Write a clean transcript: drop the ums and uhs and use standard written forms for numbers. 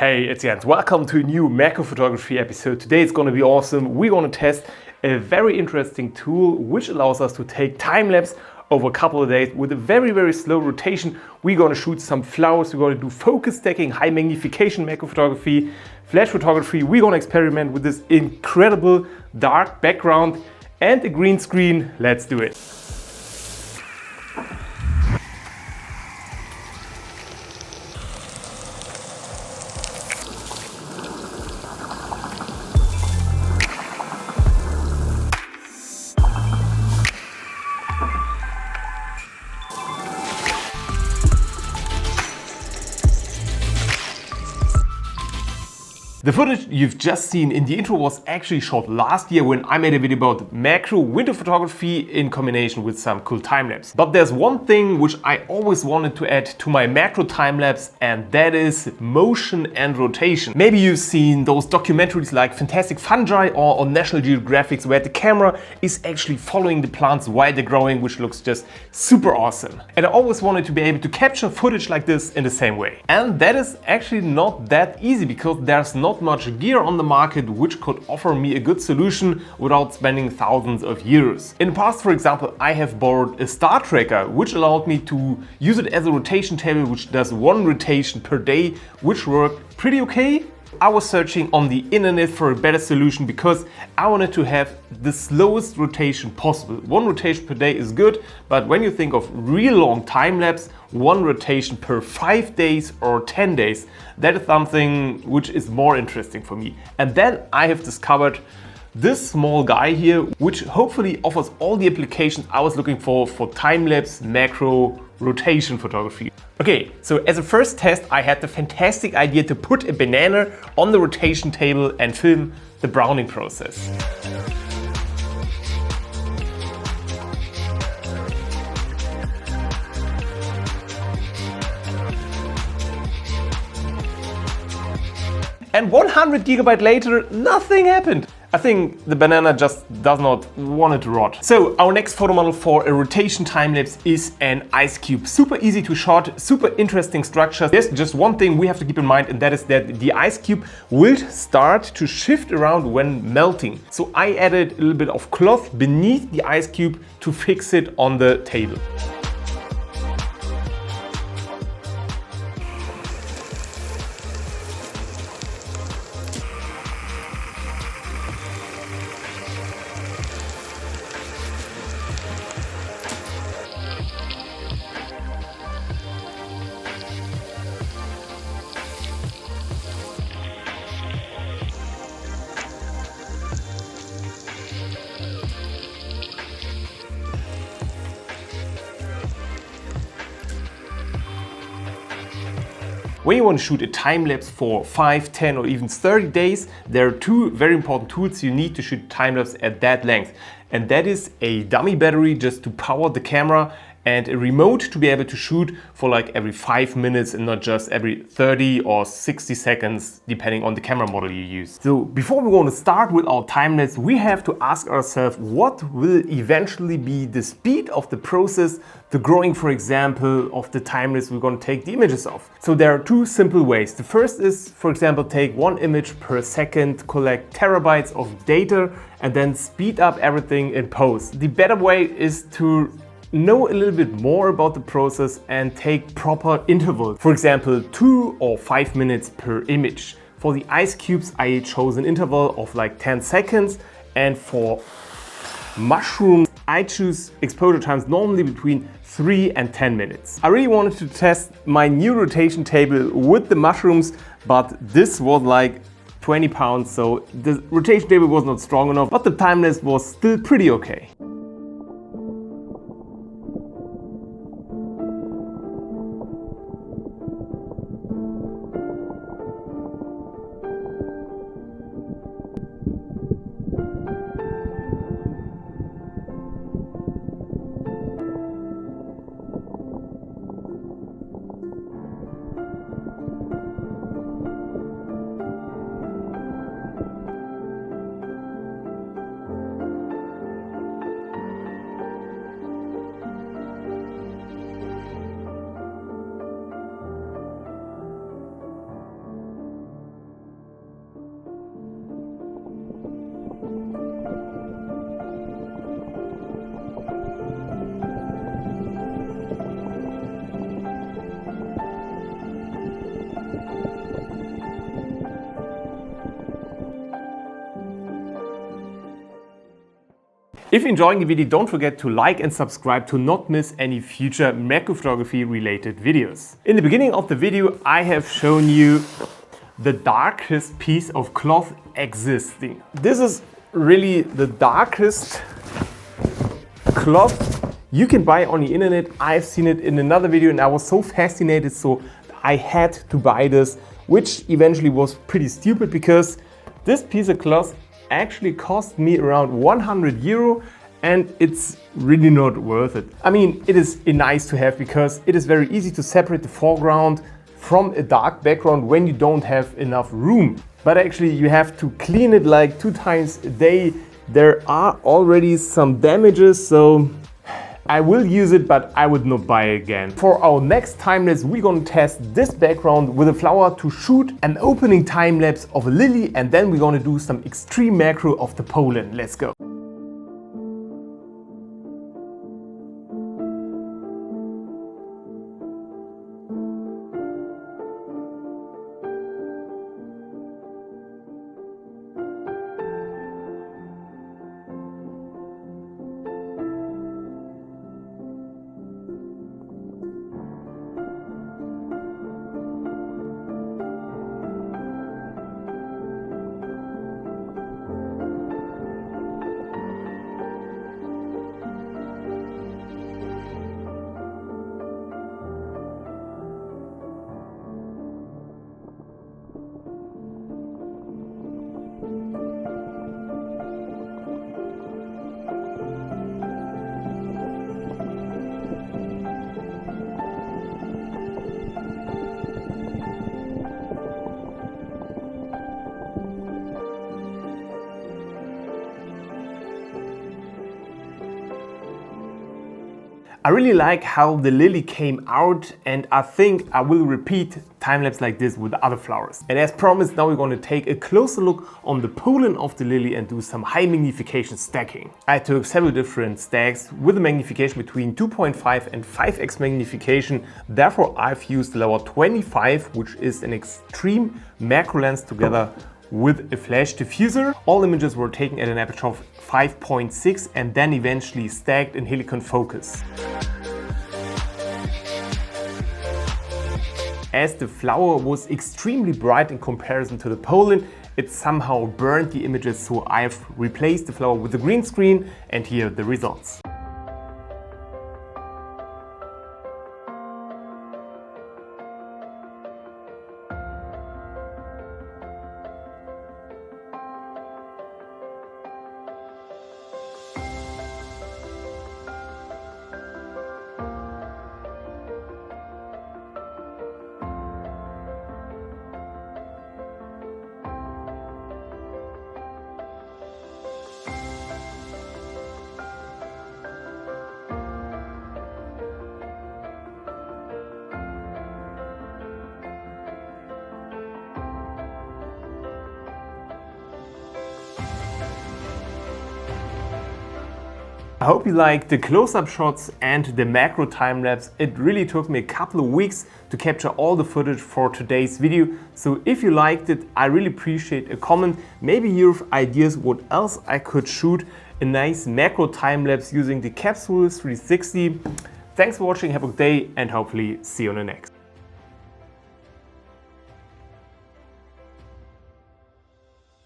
Hey, it's Jens. Welcome to a new macro photography episode. Today it's going to be awesome. We're going to test a very interesting tool which allows us to take time lapse over a couple of days with a very slow rotation. We're going to shoot some flowers. We're going to do focus stacking, high magnification macro photography, flash photography. We're going to experiment with this incredible dark background and a green screen. Let's do it. The footage you've just seen in the intro was actually shot last year when I made a video about macro winter photography in combination with some cool time-lapse. But there's one thing which I always wanted to add to my macro time-lapse, and that is motion and rotation. Maybe you've seen those documentaries like Fantastic Fungi or on National Geographic where the camera is actually following the plants while they're growing, which looks just super awesome. And I always wanted to be able to capture footage like this in the same way. And that is actually not that easy because there's not much gear on the market which could offer me a good solution without spending thousands of euros. In the past, for example, I have borrowed a star tracker which allowed me to use it as a rotation table which does one rotation per day, which worked pretty okay. I was searching on the internet for a better solution because I wanted to have the slowest rotation possible. One rotation per day is good, but when you think of real long time lapse, one rotation per 5 days or 10 days, that is something which is more interesting for me. And then I have discovered this small guy here, which hopefully offers all the applications I was looking for time-lapse macro rotation photography. Okay, so as a first test, I had the fantastic idea to put a banana on the rotation table and film the browning process. And 100 GB later, nothing happened. I think the banana just does not want it to rot. So our next photo model for a rotation time lapse is an ice cube. Super easy to shot, super interesting structure. There's just one thing we have to keep in mind, and that is that the ice cube will start to shift around when melting. So I added a little bit of cloth beneath the ice cube to fix it on the table. When you want to shoot a time lapse for 5, 10 or even 30 days, there are two very important tools you need to shoot time lapse at that length. And that is a dummy battery just to power the camera and a remote to be able to shoot for like every 5 minutes and not just every 30 or 60 seconds, depending on the camera model you use. So before we want to start with our time lapse, we have to ask ourselves what will eventually be the speed of the process, the growing, for example, of the time lapse we're going to take the images of. So there are two simple ways. The first is, for example, take one image per second, collect terabytes of data, and then speed up everything in post. The better way is to know a little bit more about the process and take proper intervals. For example, 2 or 5 minutes per image. For the ice cubes, I chose an interval of like 10 seconds, and for mushrooms, I choose exposure times normally between 3 and 10 minutes. I really wanted to test my new rotation table with the mushrooms, but this was like 20 pounds, so the rotation table was not strong enough, but the time lapse was still pretty okay. If you're enjoying the video, don't forget to like and subscribe to not miss any future macro photography related videos. In the beginning of the video, I have shown you the darkest piece of cloth existing. This is really the darkest cloth you can buy on the internet. I've seen it in another video and I was so fascinated, so I had to buy this, which eventually was pretty stupid because this piece of cloth actually cost me around 100 euro and it's really not worth it. I mean, it is nice to have because it is very easy to separate the foreground from a dark background when you don't have enough room. But actually you have to clean it like 2 times a day. There are already some damages, so I will use it, but I would not buy it again. For our next time lapse, we're gonna test this background with a flower to shoot an opening time lapse of a lily, and then we're gonna do some extreme macro of the pollen. Let's go. I really like how the lily came out, and I think I will repeat time-lapse like this with other flowers. And as promised, now we're going to take a closer look on the pollen of the lily and do some high magnification stacking. I took several different stacks with a magnification between 2.5 and 5x magnification. Therefore, I've used the Laowa 25, which is an extreme macro lens together with a flash diffuser. All images were taken at an aperture of 5.6 and then eventually stacked in HELICON focus. As the flower was extremely bright in comparison to the pollen, it somehow burned the images, so I've replaced the flower with a green screen, and here are the results. I hope you liked the close-up shots and the macro time-lapse. It really took me a couple of weeks to capture all the footage for today's video. So if you liked it, I really appreciate a comment. Maybe you have ideas what else I could shoot a nice macro time-lapse using the Capsule 360. Thanks for watching, have a good day, and hopefully see you on the next.